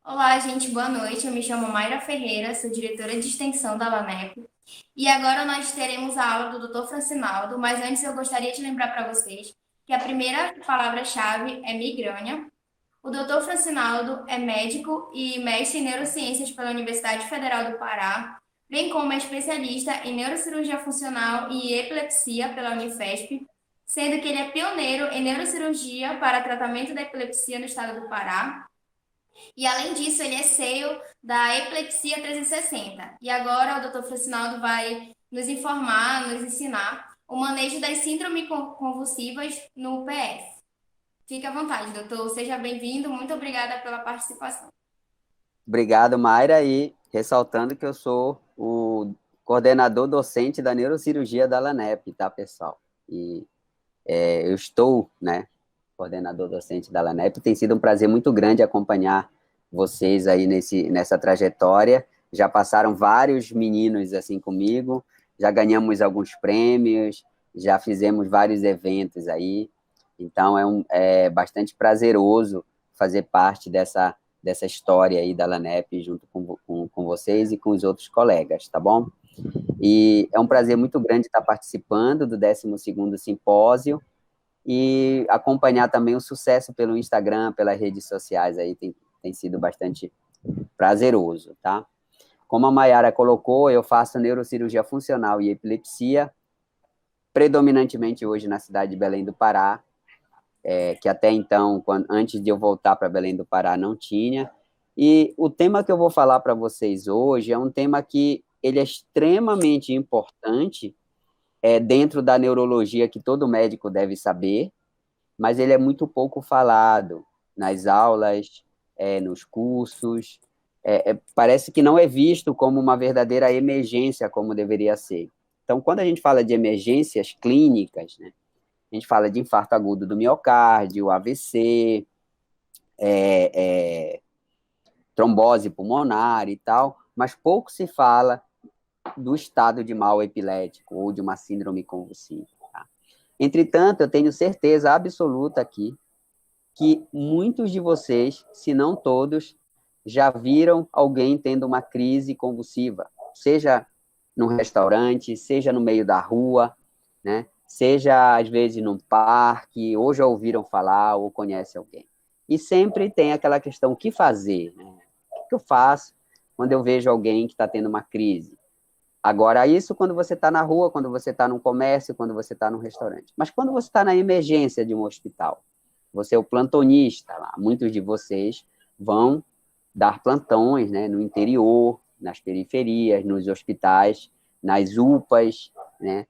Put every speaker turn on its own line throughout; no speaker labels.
Olá, gente, boa noite. Eu me chamo Mayra Ferreira, sou diretora de extensão da LANEP. E agora nós teremos a aula do Dr. Francinaldo, mas antes eu gostaria de lembrar para vocês que a primeira palavra-chave é migrânia. O Dr. Francinaldo é médico e mestre em neurociências pela Universidade Federal do Pará, bem como é especialista em neurocirurgia funcional e epilepsia pela Unifesp, sendo que ele é pioneiro em neurocirurgia para tratamento da epilepsia no estado do Pará. E além disso, ele é CEO da Epilepsia 360. E agora o Dr. Francinaldo vai nos informar, nos ensinar o manejo das síndromes convulsivas no PS. Fique à vontade, doutor. Seja bem-vindo. Muito obrigada pela participação.
Obrigado, Mayra, e ressaltando que eu sou o coordenador docente da neurocirurgia da LANEP, tá, pessoal? E eu estou, né, coordenador docente da LANEP. Tem sido um prazer muito grande acompanhar vocês aí nessa trajetória. Já passaram vários meninos assim comigo, já ganhamos alguns prêmios, já fizemos vários eventos aí. Então é bastante prazeroso fazer parte dessa história aí da LANEP junto com vocês e com os outros colegas, tá bom? E é um prazer muito grande estar participando do 12º simpósio e acompanhar também o sucesso pelo Instagram, pelas redes sociais aí, tem sido bastante prazeroso, tá? Como a Mayara colocou, eu faço neurocirurgia funcional e epilepsia, predominantemente hoje na cidade de Belém do Pará, que até então, antes de eu voltar para Belém do Pará, não tinha. E o tema que eu vou falar para vocês hoje é um tema que ele é extremamente importante dentro da neurologia que todo médico deve saber, mas ele é muito pouco falado nas aulas, nos cursos. Parece que não é visto como uma verdadeira emergência, como deveria ser. Então, quando a gente fala de emergências clínicas, né, a gente fala de infarto agudo do miocárdio, AVC, trombose pulmonar e tal, mas pouco se fala do estado de mal epilético ou de uma síndrome convulsiva. Tá? Entretanto, eu tenho certeza absoluta aqui que muitos de vocês, se não todos, já viram alguém tendo uma crise convulsiva, seja num restaurante, seja no meio da rua, né? Seja às vezes num parque, ou já ouviram falar, ou conhece alguém. E sempre tem aquela questão: o que fazer? Né? O que eu faço quando eu vejo alguém que está tendo uma crise? Agora, isso quando você está na rua, quando você está num comércio, quando você está num restaurante. Mas quando você está na emergência de um hospital, você é o plantonista lá. Muitos de vocês vão dar plantões, né, no interior, nas periferias, nos hospitais, nas UPAs, né?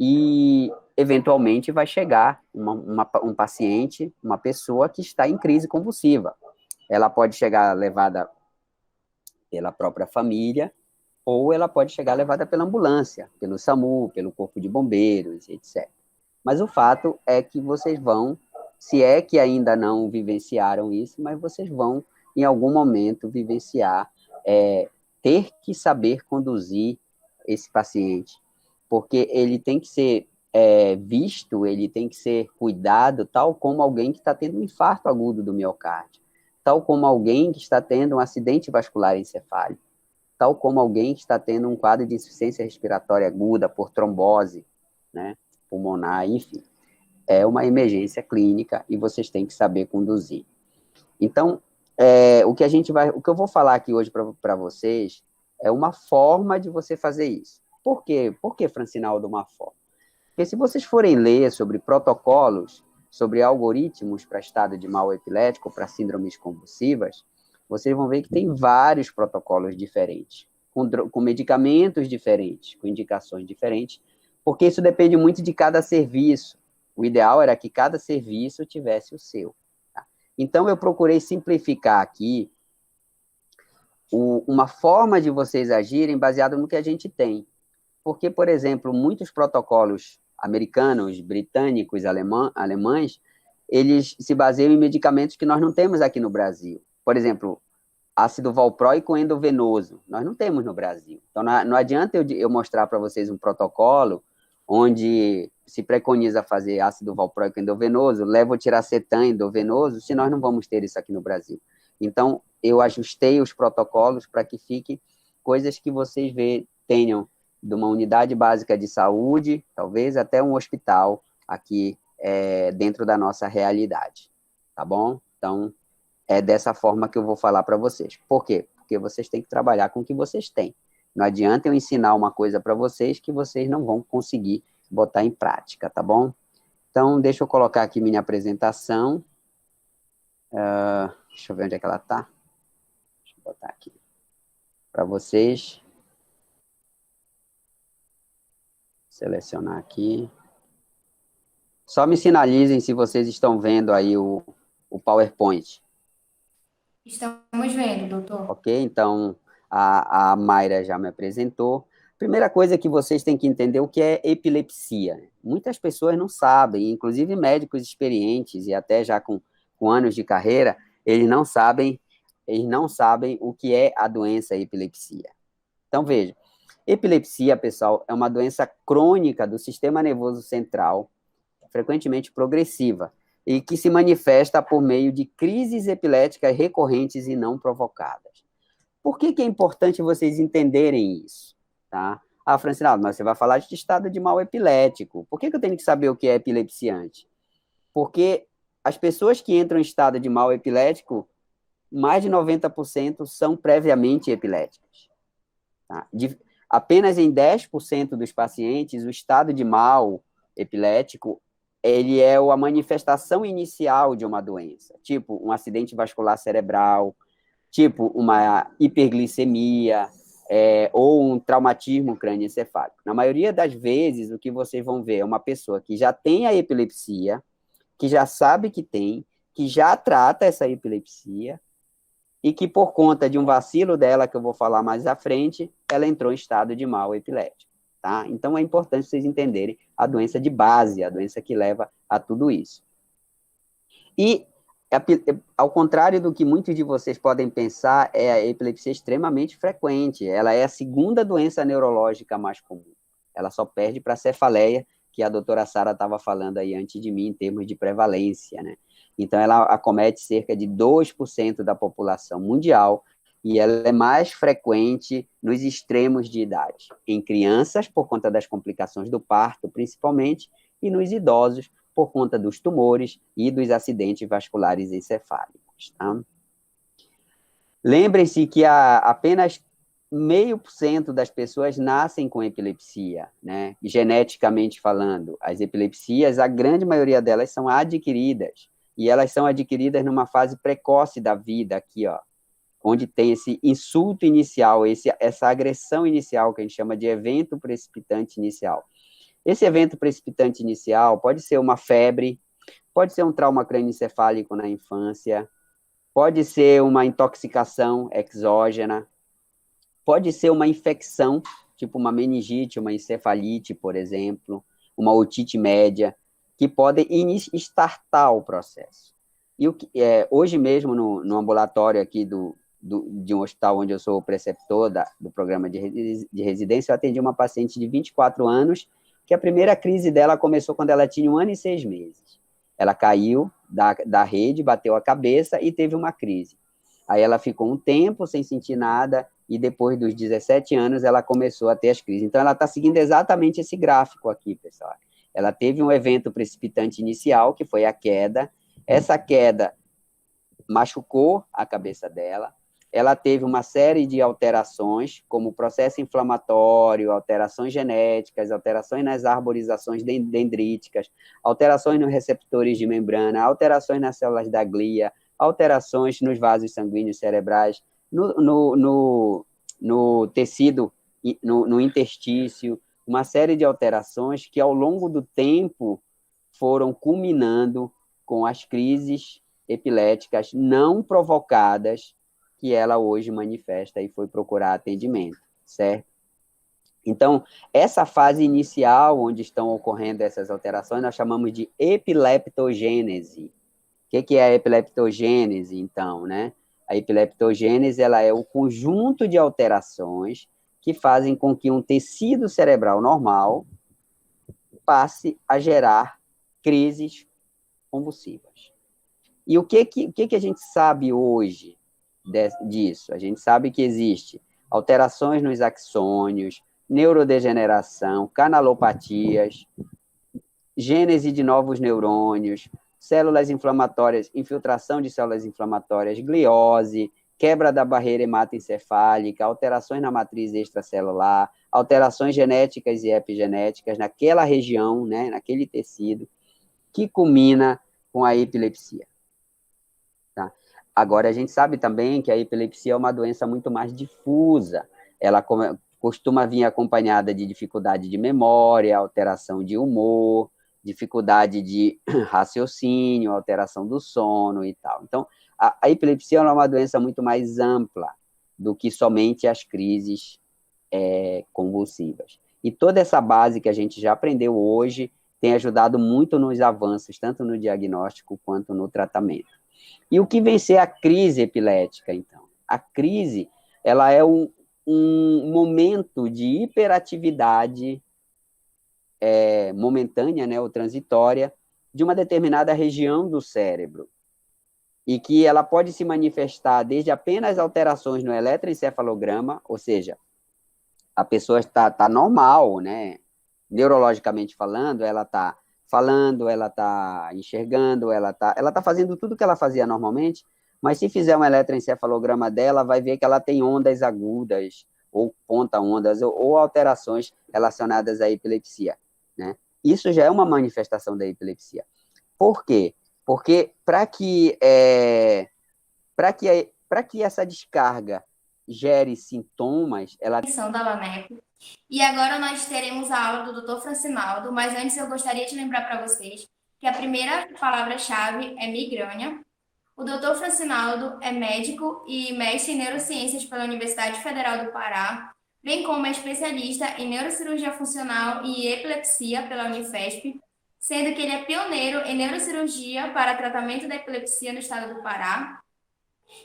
E eventualmente vai chegar um paciente, uma pessoa que está em crise convulsiva. Ela pode chegar levada pela própria família, ou ela pode chegar levada pela ambulância, pelo SAMU, pelo Corpo de Bombeiros, etc. Mas o fato é que vocês vão, se é que ainda não vivenciaram isso, mas vocês vão, em algum momento, vivenciar, ter que saber conduzir esse paciente, porque ele tem que ser visto, ele tem que ser cuidado, tal como alguém que está tendo um infarto agudo do miocárdio, tal como alguém que está tendo um acidente vascular encefálico, tal como alguém que está tendo um quadro de insuficiência respiratória aguda por trombose, né, pulmonar, enfim. É uma emergência clínica e vocês têm que saber conduzir. Então, o que eu vou falar aqui hoje para vocês é uma forma de você fazer isso. Por quê? Por que, Francinaldo, uma forma? Porque se vocês forem ler sobre protocolos, sobre algoritmos para estado de mal epilético, para síndromes convulsivas, vocês vão ver que tem vários protocolos diferentes, com medicamentos diferentes, com indicações diferentes, porque isso depende muito de cada serviço. O ideal era que cada serviço tivesse o seu. Tá? Então, eu procurei simplificar aqui uma forma de vocês agirem baseado no que a gente tem. Porque, por exemplo, muitos protocolos americanos, britânicos, alemães, eles se baseiam em medicamentos que nós não temos aqui no Brasil. Por exemplo, ácido valproico endovenoso, nós não temos no Brasil. Então, não adianta eu mostrar para vocês um protocolo onde se preconiza fazer ácido valproico endovenoso, levotiroxetan endovenoso, se nós não vamos ter isso aqui no Brasil. Então, eu ajustei os protocolos para que fiquem coisas que vocês tenham de uma unidade básica de saúde, talvez até um hospital aqui dentro da nossa realidade, tá bom? Então, é dessa forma que eu vou falar para vocês. Por quê? Porque vocês têm que trabalhar com o que vocês têm. Não adianta eu ensinar uma coisa para vocês que vocês não vão conseguir botar em prática, tá bom? Então, deixa eu colocar aqui minha apresentação. Deixa eu ver onde é que ela está. Deixa eu botar aqui para vocês. Selecionar aqui. Só me sinalizem se vocês estão vendo aí o PowerPoint.
Estamos vendo, doutor.
Ok? Então, a Mayra já me apresentou. Primeira coisa que vocês têm que entender o que é epilepsia. Muitas pessoas não sabem, inclusive médicos experientes e até já com anos de carreira, eles não sabem o que é a doença epilepsia. Então, veja, epilepsia, pessoal, é uma doença crônica do sistema nervoso central, frequentemente progressiva, e que se manifesta por meio de crises epiléticas recorrentes e não provocadas. Por que é importante vocês entenderem isso? Tá? Francina, mas você vai falar de estado de mal epilético. Por que eu tenho que saber o que é epilepsiante? Porque as pessoas que entram em estado de mal epilético, mais de 90% são previamente epiléticas. Tá? Apenas em 10% dos pacientes, o estado de mal epilético ele é a manifestação inicial de uma doença, tipo um acidente vascular cerebral, tipo uma hiperglicemia, ou um traumatismo crânioencefálico. Na maioria das vezes, o que vocês vão ver é uma pessoa que já tem a epilepsia, que já sabe que tem, que já trata essa epilepsia, e que por conta de um vacilo dela, que eu vou falar mais à frente, ela entrou em estado de mal epilético. Tá? Então, é importante vocês entenderem a doença de base, a doença que leva a tudo isso. E, ao contrário do que muitos de vocês podem pensar, a epilepsia é extremamente frequente. Ela é a segunda doença neurológica mais comum. Ela só perde para a cefaleia, que a doutora Sara estava falando aí antes de mim, em termos de prevalência, né? Então, ela acomete cerca de 2% da população mundial, e ela é mais frequente nos extremos de idade, em crianças, por conta das complicações do parto, principalmente, e nos idosos, por conta dos tumores e dos acidentes vasculares encefálicos. Tá? Lembrem-se que apenas 0,5% das pessoas nascem com epilepsia, né? Geneticamente falando. As epilepsias, a grande maioria delas são adquiridas, e elas são adquiridas numa fase precoce da vida, aqui, ó, onde tem esse insulto inicial, essa agressão inicial, que a gente chama de evento precipitante inicial. Esse evento precipitante inicial pode ser uma febre, pode ser um trauma crânioencefálico na infância, pode ser uma intoxicação exógena, pode ser uma infecção, tipo uma meningite, uma encefalite, por exemplo, uma otite média, que podem startar o processo. E hoje mesmo, no ambulatório aqui de um hospital onde eu sou preceptor do programa de residência, eu atendi uma paciente de 24 anos, que a primeira crise dela começou quando ela tinha 1 ano e 6 meses. Ela caiu da rede, bateu a cabeça e teve uma crise. Aí ela ficou um tempo sem sentir nada, e depois dos 17 anos ela começou a ter as crises. Então, ela está seguindo exatamente esse gráfico aqui, pessoal. Ela teve um evento precipitante inicial, que foi a queda. Essa queda machucou a cabeça dela. Ela teve uma série de alterações, como processo inflamatório, alterações genéticas, alterações nas arborizações dendríticas, alterações nos receptores de membrana, alterações nas células da glia, alterações nos vasos sanguíneos cerebrais, no tecido, no interstício, uma série de alterações que, ao longo do tempo, foram culminando com as crises epiléticas não provocadas que ela hoje manifesta e foi procurar atendimento, certo? Então, essa fase inicial, onde estão ocorrendo essas alterações, nós chamamos de epileptogênese. O que é a epileptogênese, então, né? A epileptogênese, ela é o conjunto de alterações que fazem com que um tecido cerebral normal passe a gerar crises convulsivas. E o que a gente sabe hoje disso. A gente sabe que existe alterações nos axônios, neurodegeneração, canalopatias, gênese de novos neurônios, células inflamatórias, infiltração de células inflamatórias, gliose, quebra da barreira hematoencefálica, alterações na matriz extracelular, alterações genéticas e epigenéticas naquela região, né, naquele tecido, que culmina com a epilepsia. Tá? Agora, a gente sabe também que a epilepsia é uma doença muito mais difusa. Ela costuma vir acompanhada de dificuldade de memória, alteração de humor, dificuldade de raciocínio, alteração do sono e tal. Então, a epilepsia é uma doença muito mais ampla do que somente as crises convulsivas. E toda essa base que a gente já aprendeu hoje tem ajudado muito nos avanços, tanto no diagnóstico quanto no tratamento. E o que vem ser a crise epilética, então? A crise, ela é um momento de hiperatividade momentânea, né, ou transitória, de uma determinada região do cérebro, e que ela pode se manifestar desde apenas alterações no eletroencefalograma, ou seja, a pessoa está normal, né, neurologicamente falando, ela está falando, ela está enxergando, ela tá fazendo tudo que ela fazia normalmente, mas se fizer um eletroencefalograma dela, vai ver que ela tem ondas agudas, ou ponta-ondas, ou alterações relacionadas à epilepsia, né? Isso já é uma manifestação da epilepsia. Por quê? Porque para que essa descarga gere sintomas, ela...
Da LANEP. E agora nós teremos a aula do Dr. Francinaldo, mas antes eu gostaria de lembrar para vocês que a primeira palavra-chave é migrânia. O Dr. Francinaldo é médico e mestre em neurociências pela Universidade Federal do Pará, bem como é especialista em neurocirurgia funcional e epilepsia pela Unifesp, sendo que ele é pioneiro em neurocirurgia para tratamento da epilepsia no estado do Pará.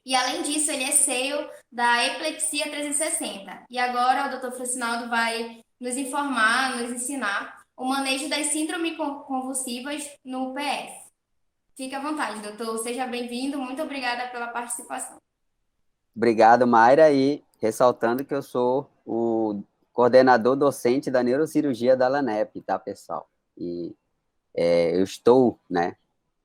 E, além disso, ele é CEO da Epilepsia 360. E agora o Dr. Francinaldo vai nos informar, nos ensinar o manejo das síndromes convulsivas no PS. Fique à vontade, doutor. Seja bem-vindo. Muito obrigada pela participação.
Obrigado, Mayra. E ressaltando que eu sou o coordenador docente da neurocirurgia da LANEP, tá, pessoal? E eu estou, né,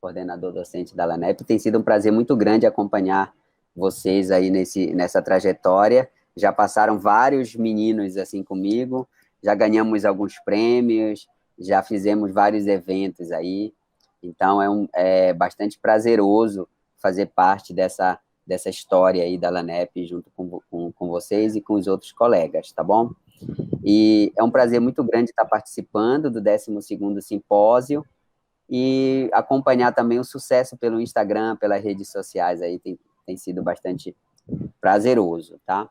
coordenador docente da LANEP. Tem sido um prazer muito grande acompanhar vocês aí nessa trajetória. Já passaram vários meninos assim comigo, já ganhamos alguns prêmios, já fizemos vários eventos aí. Então, é bastante prazeroso fazer parte dessa história aí da LANEP junto com vocês e com os outros colegas, tá bom? E é um prazer muito grande estar participando do 12º simpósio e acompanhar também o sucesso pelo Instagram, pelas redes sociais aí, tem sido bastante prazeroso, tá?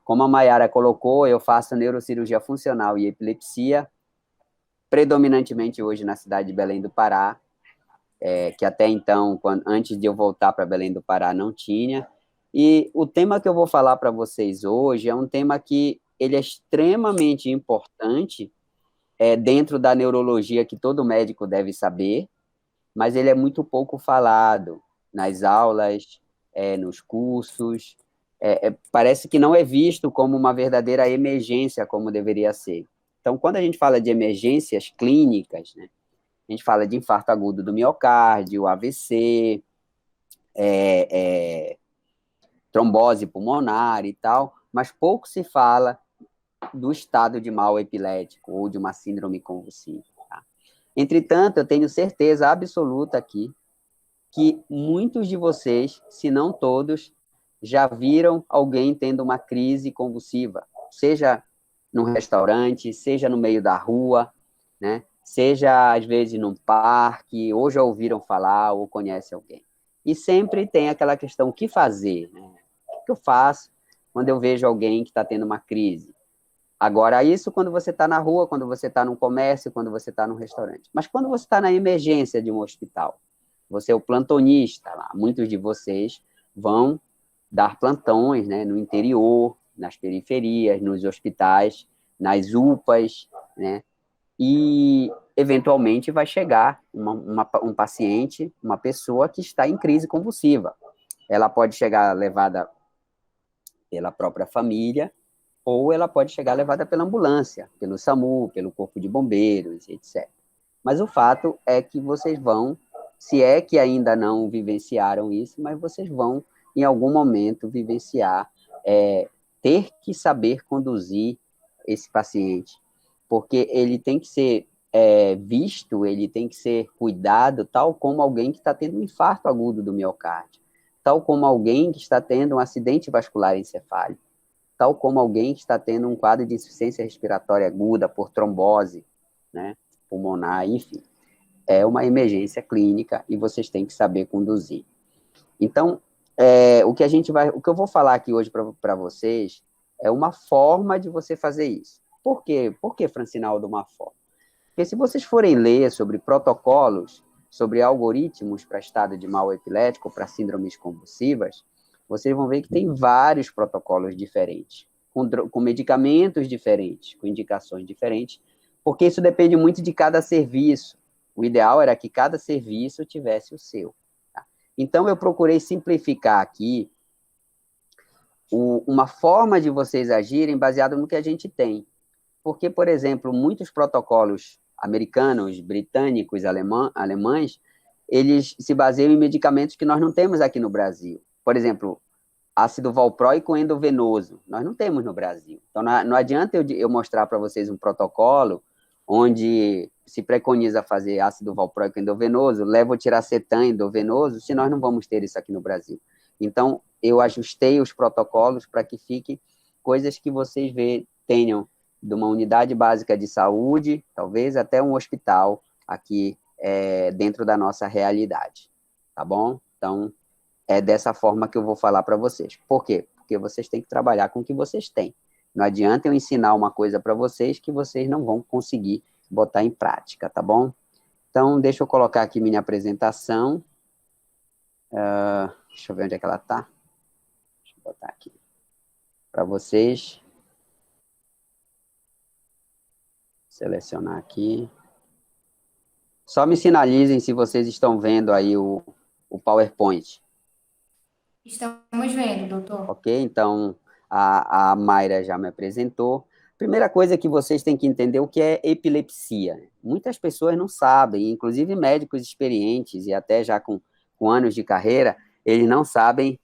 Como a Mayara colocou, eu faço neurocirurgia funcional e epilepsia, predominantemente hoje na cidade de Belém do Pará, que até então, antes de eu voltar para Belém do Pará, não tinha. E o tema que eu vou falar para vocês hoje é um tema que ele é extremamente importante dentro da neurologia, que todo médico deve saber, mas ele é muito pouco falado nas aulas, nos cursos. Parece que não é visto como uma verdadeira emergência, como deveria ser. Então, quando a gente fala de emergências clínicas, né, a gente fala de infarto agudo do miocárdio, AVC, trombose pulmonar e tal, mas pouco se fala do estado de mal epilético ou de uma síndrome convulsiva. Tá? Entretanto, eu tenho certeza absoluta aqui que muitos de vocês, se não todos, já viram alguém tendo uma crise convulsiva, seja num restaurante, seja no meio da rua, né? Seja, às vezes, num parque, ou já ouviram falar, ou conhecem alguém. E sempre tem aquela questão, o que fazer? Né? O que eu faço quando eu vejo alguém que está tendo uma crise? Agora, isso quando você está na rua, quando você está num comércio, quando você está num restaurante. Mas quando você está na emergência de um hospital, você é o plantonista lá, muitos de vocês vão dar plantões, né, no interior, nas periferias, nos hospitais, nas UPAs, né, e eventualmente vai chegar um paciente, uma pessoa que está em crise convulsiva. ela pode chegar levada pela própria família, ou ela pode chegar levada pela ambulância, pelo SAMU, pelo Corpo de Bombeiros, etc. Mas o fato é que vocês vão, se é que ainda não vivenciaram isso, mas vocês vão, em algum momento, vivenciar, ter que saber conduzir esse paciente, porque ele tem que ser visto, ele tem que ser cuidado, tal como alguém que está tendo um infarto agudo do miocárdio, tal como alguém que está tendo um acidente vascular encefálico, tal como alguém que está tendo um quadro de insuficiência respiratória aguda por trombose, né, pulmonar, enfim. É uma emergência clínica e vocês têm que saber conduzir. Então, o que eu vou falar aqui hoje para vocês é uma forma de você fazer isso. Por quê? Por que, Francinaldo, uma forma? Porque se vocês forem ler sobre protocolos, sobre algoritmos para estado de mal epilético, para síndromes convulsivas, vocês vão ver que tem vários protocolos diferentes, com medicamentos diferentes, com indicações diferentes, porque isso depende muito de cada serviço. O ideal era que cada serviço tivesse o seu. Tá? Então, eu procurei simplificar aqui uma forma de vocês agirem baseado no que a gente tem. Porque, por exemplo, muitos protocolos americanos, britânicos, alemães, eles se baseiam em medicamentos que nós não temos aqui no Brasil. Por exemplo, ácido valproico endovenoso, nós não temos no Brasil. Então, não adianta eu mostrar para vocês um protocolo onde se preconiza fazer ácido valproico endovenoso, levotiracetam endovenoso, se nós não vamos ter isso aqui no Brasil. Então, eu ajustei os protocolos para que fiquem coisas que vocês tenham de uma unidade básica de saúde, talvez até um hospital aqui dentro da nossa realidade, tá bom? Então, é dessa forma que eu vou falar para vocês. Por quê? Porque vocês têm que trabalhar com o que vocês têm. Não adianta eu ensinar uma coisa para vocês que vocês não vão conseguir botar em prática, tá bom? Então, deixa eu colocar aqui minha apresentação. Deixa eu ver onde é que ela está. Deixa eu botar aqui para vocês. Selecionar aqui. Só me sinalizem se vocês estão vendo aí o PowerPoint.
Estamos vendo, doutor.
Ok? Então, a Mayra já me apresentou. Primeira coisa que vocês têm que entender o que é epilepsia. Muitas pessoas não sabem, inclusive médicos experientes e até já com anos de carreira, eles não sabem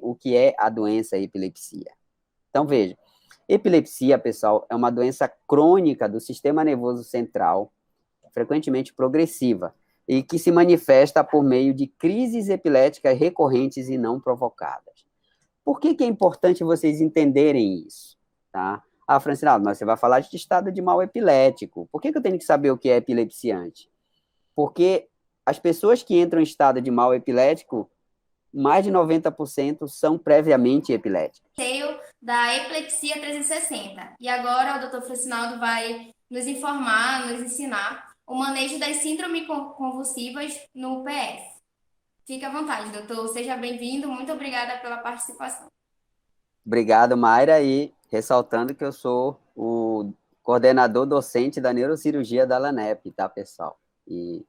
o que é a doença epilepsia. Então, veja, epilepsia, pessoal, é uma doença crônica do sistema nervoso central, frequentemente progressiva, e que se manifesta por meio de crises epiléticas recorrentes e não provocadas. Por que é importante vocês entenderem isso? Tá? Francinaldo, mas você vai falar de estado de mal epilético. Por que eu tenho que saber o que é epilepsiante? Porque as pessoas que entram em estado de mal epilético, mais de 90% são previamente epiléticas.
Da epilepsia 360. E agora o doutor Francinaldo vai nos informar, nos ensinar o manejo das síndromes convulsivas no PS. Fique à vontade, doutor. Seja bem-vindo. Muito obrigada pela participação.
Obrigado, Mayra. E ressaltando que eu sou o coordenador docente da neurocirurgia da LANEP, tá, pessoal? E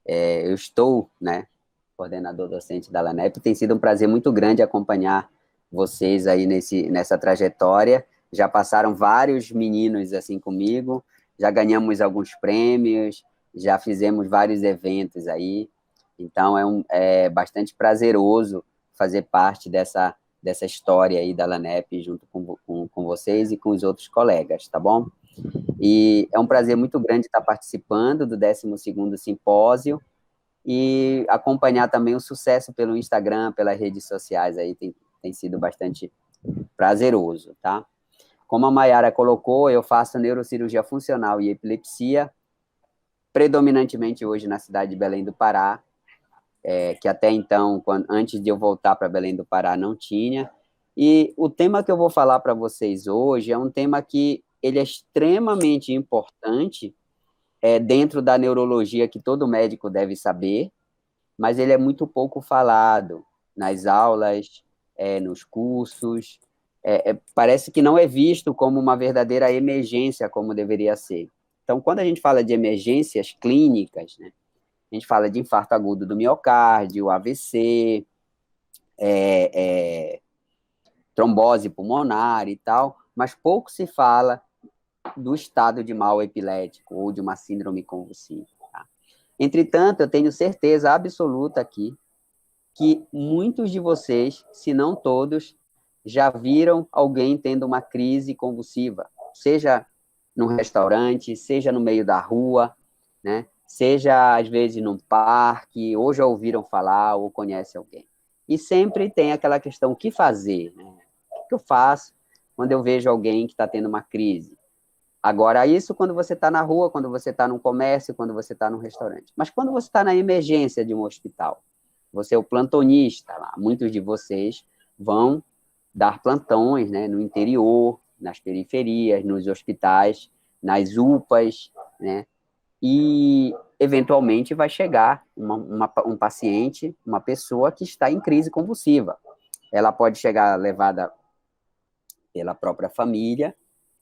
eu estou, né, coordenador docente da LANEP. Tem sido um prazer muito grande acompanhar vocês aí nessa trajetória. Já passaram vários meninos assim comigo, já ganhamos alguns prêmios, já fizemos vários eventos aí. Então, é bastante prazeroso fazer parte dessa história aí da LANEP junto com vocês e com os outros colegas, tá bom? E é um prazer muito grande estar participando do 12º simpósio e acompanhar também o sucesso pelo Instagram, pelas redes sociais aí, tem sido bastante prazeroso, tá? Como a Mayara colocou, eu faço neurocirurgia funcional e epilepsia, predominantemente hoje na cidade de Belém do Pará, que até então, antes de eu voltar para Belém do Pará, não tinha. E o tema que eu vou falar para vocês hoje é um tema que ele é extremamente importante dentro da neurologia, que todo médico deve saber, mas ele é muito pouco falado nas aulas, nos cursos. Parece que não é visto como uma verdadeira emergência, como deveria ser. Então, quando a gente fala de emergências clínicas, né, a gente fala de infarto agudo do miocárdio, AVC, é, trombose pulmonar e tal, mas pouco se fala do estado de mal epilético ou de uma síndrome convulsiva. Tá? Entretanto, eu tenho certeza absoluta aqui que muitos de vocês, se não todos, já viram alguém tendo uma crise convulsiva, seja num restaurante, seja no meio da rua, né? Seja, às vezes, num parque, ou já ouviram falar, ou conhecem alguém. E sempre tem aquela questão, o que fazer? Né? O que eu faço quando eu vejo alguém que está tendo uma crise? Agora, isso quando você está na rua, quando você está num comércio, quando você está num restaurante. Mas quando você está na emergência de um hospital, você é o plantonista lá. Muitos de vocês vão dar plantões, né, no interior, nas periferias, nos hospitais, nas UPAs, né? E, eventualmente, vai chegar um paciente, uma pessoa que está em crise convulsiva. Ela pode chegar levada pela própria família,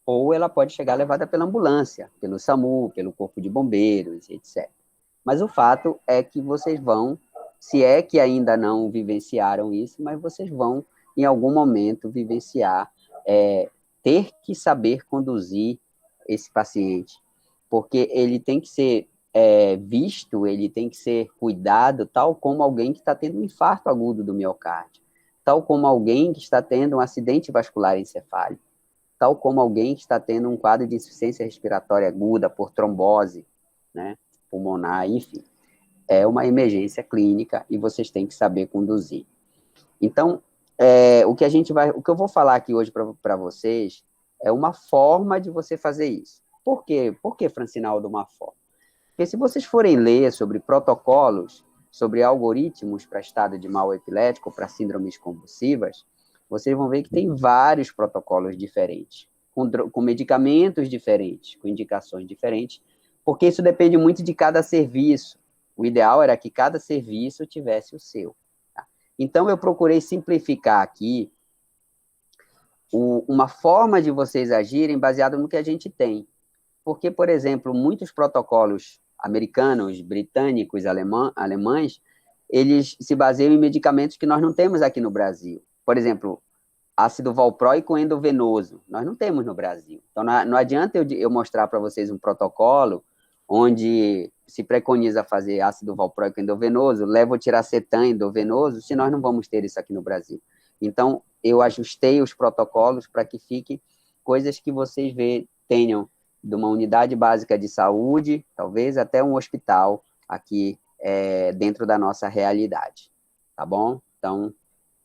ou ela pode chegar levada pela ambulância, pelo SAMU, pelo Corpo de Bombeiros, etc. Mas o fato é que vocês vão, se é que ainda não vivenciaram isso, mas vocês vão, em algum momento, vivenciar, ter que saber conduzir esse paciente, porque ele tem que ser visto, ele tem que ser cuidado, tal como alguém que está tendo um infarto agudo do miocárdio, tal como alguém que está tendo um acidente vascular encefálico, tal como alguém que está tendo um quadro de insuficiência respiratória aguda por trombose, né, pulmonar, enfim. É uma emergência clínica e vocês têm que saber conduzir. Então, o que eu vou falar aqui hoje para vocês é uma forma de você fazer isso. Por quê? Por que, Francinaldo, uma forma? Porque se vocês forem ler sobre protocolos, sobre algoritmos para estado de mal epilético, para síndromes convulsivas, vocês vão ver que tem vários protocolos diferentes, com medicamentos diferentes, com indicações diferentes, porque isso depende muito de cada serviço. O ideal era que cada serviço tivesse o seu. Tá? Então, eu procurei simplificar aqui uma forma de vocês agirem baseado no que a gente tem. Porque, por exemplo, muitos protocolos americanos, britânicos, alemães, eles se baseiam em medicamentos que nós não temos aqui no Brasil. Por exemplo, ácido valproico endovenoso, nós não temos no Brasil. Então, não adianta eu mostrar para vocês um protocolo onde se preconiza fazer ácido valproico endovenoso, levotiracetam endovenoso, se nós não vamos ter isso aqui no Brasil. Então, eu ajustei os protocolos para que fiquem coisas que vocês tenham de uma unidade básica de saúde, talvez até um hospital aqui dentro da nossa realidade, tá bom? Então,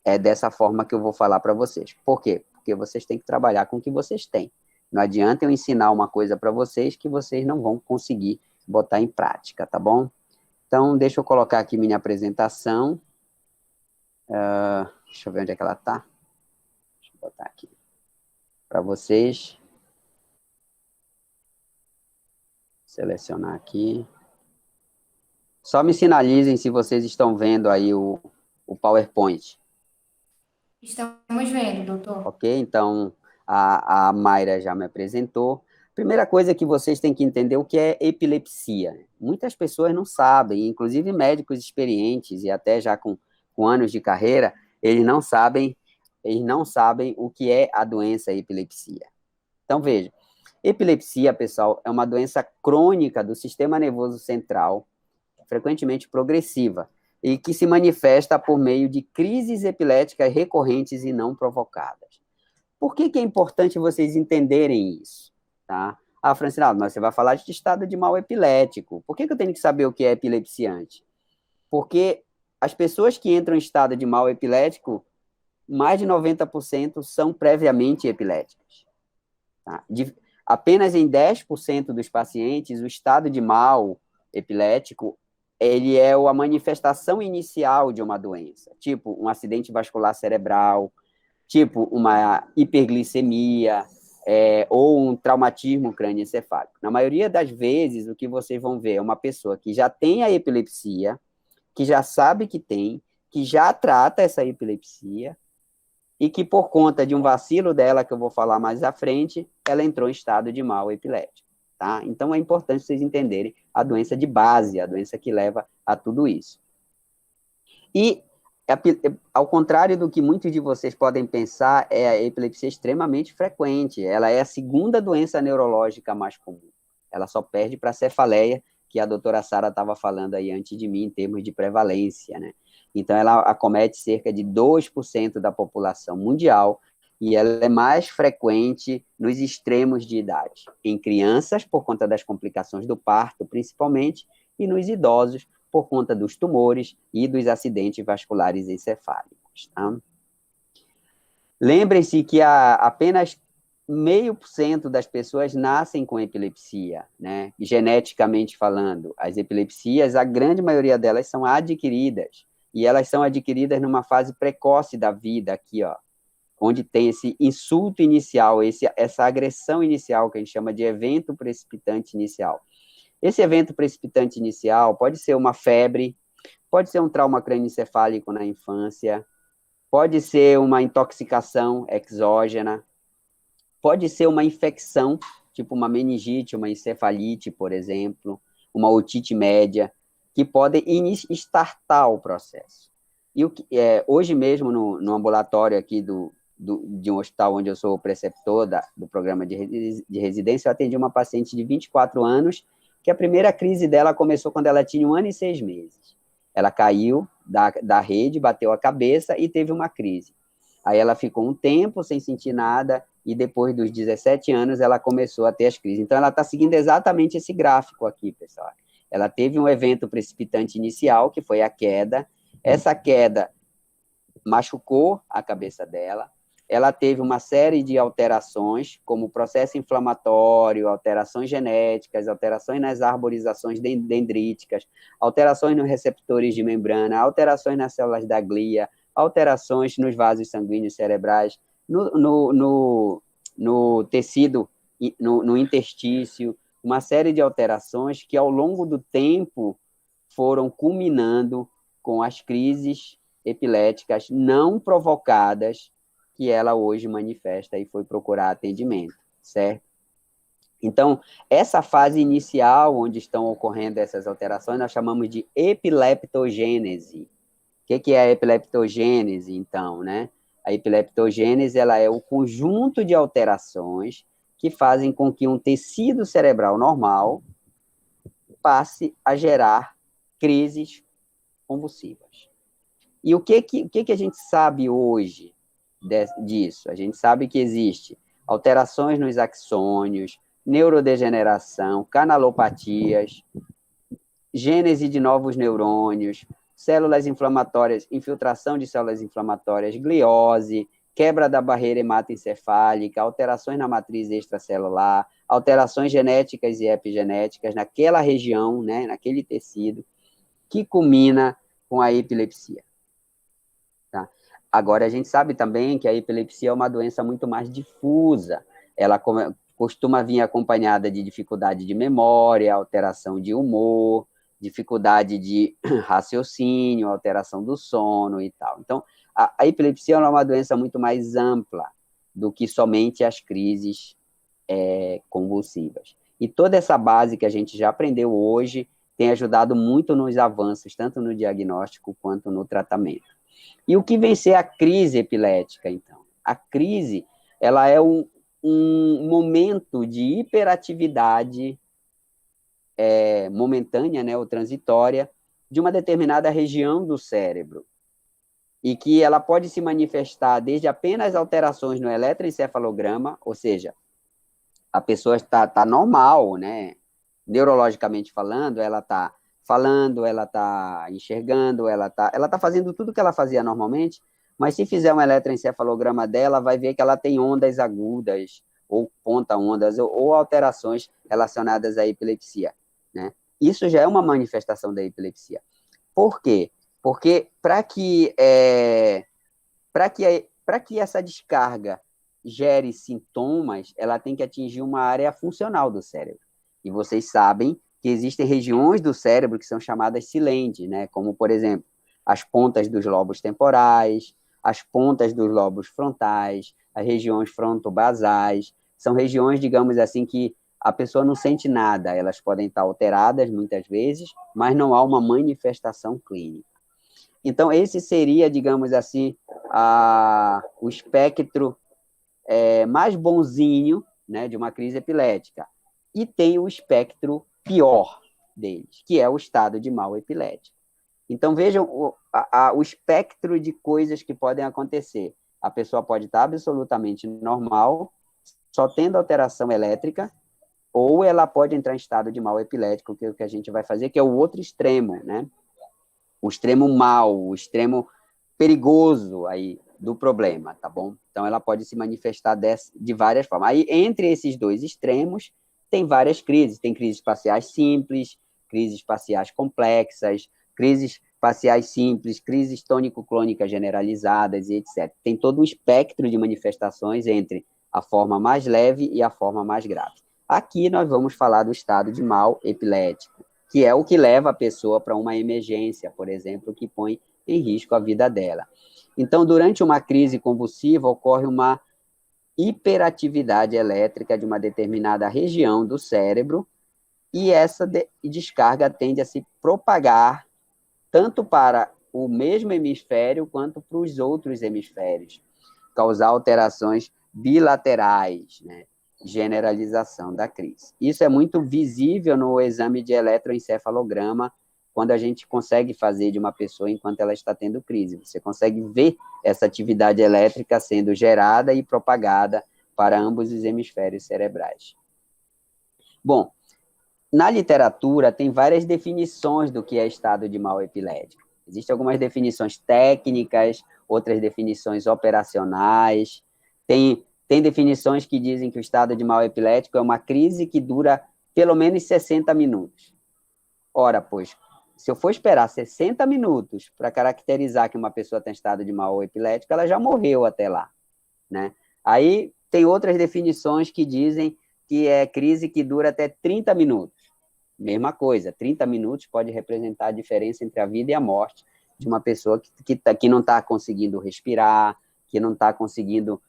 é dessa forma que eu vou falar para vocês. Por quê? Porque vocês têm que trabalhar com o que vocês têm. Não adianta eu ensinar uma coisa para vocês que vocês não vão conseguir botar em prática, tá bom? Então, deixa eu colocar aqui minha apresentação. Deixa eu ver onde é que ela está. Deixa eu botar aqui para vocês. Selecionar aqui. Só me sinalizem se vocês estão vendo aí o PowerPoint.
Estamos vendo, doutor.
Ok? Então, a Mayra já me apresentou. Primeira coisa que vocês têm que entender o que é epilepsia. Muitas pessoas não sabem, inclusive médicos experientes e até já com anos de carreira, eles não sabem o que é a doença epilepsia. Então, veja, epilepsia, pessoal, é uma doença crônica do sistema nervoso central, frequentemente progressiva, e que se manifesta por meio de crises epiléticas recorrentes e não provocadas. Por que é importante vocês entenderem isso? Tá? Francina, mas você vai falar de estado de mal epilético. Por que eu tenho que saber o que é epilepsiante? Porque as pessoas que entram em estado de mal epilético, mais de 90% são previamente epiléticas. Tá? Apenas em 10% dos pacientes, o estado de mal epilético ele é a manifestação inicial de uma doença, tipo um acidente vascular cerebral, tipo uma hiperglicemia, ou um traumatismo crânioencefálico. Na maioria das vezes, o que vocês vão ver é uma pessoa que já tem a epilepsia, que já sabe que tem, que já trata essa epilepsia, e que por conta de um vacilo dela, que eu vou falar mais à frente, ela entrou em estado de mal epilético. Tá? Então, é importante vocês entenderem a doença de base, a doença que leva a tudo isso. E Ao contrário do que muitos de vocês podem pensar, a epilepsia é extremamente frequente. Ela é a segunda doença neurológica mais comum. Ela só perde para a cefaleia, que a doutora Sara estava falando aí antes de mim, em termos de prevalência, né? Então, ela acomete cerca de 2% da população mundial, e ela é mais frequente nos extremos de idade, em crianças, por conta das complicações do parto, principalmente, e nos idosos, por conta dos tumores e dos acidentes vasculares encefálicos. Tá? Lembrem-se que apenas 0,5% das pessoas nascem com epilepsia, né? Geneticamente falando. As epilepsias, a grande maioria delas são adquiridas, e elas são adquiridas numa fase precoce da vida, aqui, ó, onde tem esse insulto inicial, essa agressão inicial, que a gente chama de evento precipitante inicial. Esse evento precipitante inicial pode ser uma febre, pode ser um trauma crânioencefálico na infância, pode ser uma intoxicação exógena, pode ser uma infecção, tipo uma meningite, uma encefalite, por exemplo, uma otite média, que podem startar o processo. E hoje mesmo, no ambulatório aqui de um hospital onde eu sou preceptor do programa de residência, eu atendi uma paciente de 24 anos, que a primeira crise dela começou quando ela tinha 1 ano e 6 meses. Ela caiu da rede, bateu a cabeça e teve uma crise. Aí ela ficou um tempo sem sentir nada, e depois dos 17 anos ela começou a ter as crises. Então, ela está seguindo exatamente esse gráfico aqui, pessoal. Ela teve um evento precipitante inicial, que foi a queda. Essa queda machucou a cabeça dela. Ela teve uma série de alterações, como processo inflamatório, alterações genéticas, alterações nas arborizações dendríticas, alterações nos receptores de membrana, alterações nas células da glia, alterações nos vasos sanguíneos cerebrais, no tecido, no interstício, uma série de alterações que, ao longo do tempo, foram culminando com as crises epiléticas não provocadas que ela hoje manifesta e foi procurar atendimento, certo? Então, essa fase inicial, onde estão ocorrendo essas alterações, nós chamamos de epileptogênese. O que é a epileptogênese, então, né? A epileptogênese, ela é o conjunto de alterações que fazem com que um tecido cerebral normal passe a gerar crises convulsivas. E o que a gente sabe hoje disso? A gente sabe que existe alterações nos axônios, neurodegeneração, canalopatias, gênese de novos neurônios, células inflamatórias, infiltração de células inflamatórias, gliose, quebra da barreira hematoencefálica, alterações na matriz extracelular, alterações genéticas e epigenéticas naquela região, né, naquele tecido, que culmina com a epilepsia. Tá? Agora, a gente sabe também que a epilepsia é uma doença muito mais difusa. Ela costuma vir acompanhada de dificuldade de memória, alteração de humor, dificuldade de raciocínio, alteração do sono e tal. Então, a epilepsia é uma doença muito mais ampla do que somente as crises convulsivas. E toda essa base que a gente já aprendeu hoje tem ajudado muito nos avanços, tanto no diagnóstico quanto no tratamento. E o que vem ser a crise epilética, então? A crise, ela é um momento de hiperatividade momentânea, né, ou transitória, de uma determinada região do cérebro, e que ela pode se manifestar desde apenas alterações no eletroencefalograma, ou seja, a pessoa está normal, né, neurologicamente falando, ela está falando, ela está enxergando, ela tá fazendo tudo que ela fazia normalmente, mas se fizer um eletroencefalograma dela, vai ver que ela tem ondas agudas, ou ponta-ondas, ou alterações relacionadas à epilepsia, né? Isso já é uma manifestação da epilepsia. Por quê? Porque para que essa descarga gere sintomas, ela tem que atingir uma área funcional do cérebro. E vocês sabem que existem regiões do cérebro que são chamadas silentes, né? Como, por exemplo, as pontas dos lobos temporais, as pontas dos lobos frontais, as regiões frontobasais, são regiões, digamos assim, que a pessoa não sente nada, elas podem estar alteradas muitas vezes, mas não há uma manifestação clínica. Então, esse seria, digamos assim, o espectro mais bonzinho, né, de uma crise epilética. E tem o espectro pior deles, que é o estado de mal epilético. Então, vejam o espectro de coisas que podem acontecer. A pessoa pode estar absolutamente normal, só tendo alteração elétrica, ou ela pode entrar em estado de mal epilético, que é o que a gente vai fazer, que é o outro extremo, né? O extremo mal, o extremo perigoso aí do problema, tá bom? Então, ela pode se manifestar de várias formas. Aí, entre esses dois extremos, tem várias crises. Tem crises espaciais simples, crises espaciais complexas, crises espaciais simples, crises tônico-clônicas generalizadas e etc. Tem todo um espectro de manifestações entre a forma mais leve e a forma mais grave. Aqui nós vamos falar do estado de mal epilético, que é o que leva a pessoa para uma emergência, por exemplo, que põe em risco a vida dela. Então, durante uma crise convulsiva, ocorre uma hiperatividade elétrica de uma determinada região do cérebro, e essa descarga tende a se propagar tanto para o mesmo hemisfério quanto para os outros hemisférios, causar alterações bilaterais, né? Generalização da crise. Isso é muito visível no exame de eletroencefalograma, quando a gente consegue fazer de uma pessoa enquanto ela está tendo crise. Você consegue ver essa atividade elétrica sendo gerada e propagada para ambos os hemisférios cerebrais. Bom, na literatura tem várias definições do que é estado de mal epilético. Existem algumas definições técnicas, outras definições operacionais. Tem definições que dizem que o estado de mal epilético é uma crise que dura pelo menos 60 minutos. Ora, pois, se eu for esperar 60 minutos para caracterizar que uma pessoa tem estado de mal epilético, ela já morreu até lá, né? Aí tem outras definições que dizem que é crise que dura até 30 minutos. Mesma coisa, 30 minutos pode representar a diferença entre a vida e a morte de uma pessoa que não está conseguindo respirar, que não está conseguindo,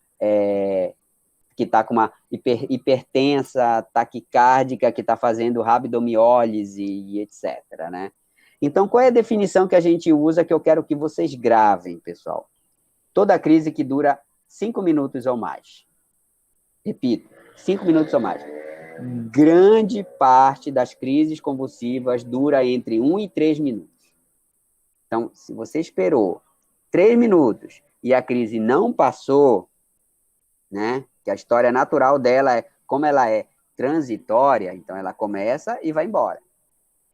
que está com uma hipertensa, taquicárdica, que está fazendo rabdomiólise e etc., né? Então, qual é a definição que a gente usa que eu quero que vocês gravem, pessoal? Toda crise que dura 5 minutos ou mais. Repito, 5 minutos ou mais. Grande parte das crises convulsivas dura entre 1 e 3 minutos. Então, se você esperou 3 minutos e a crise não passou, né? Que a história natural dela como ela é transitória, então ela começa e vai embora.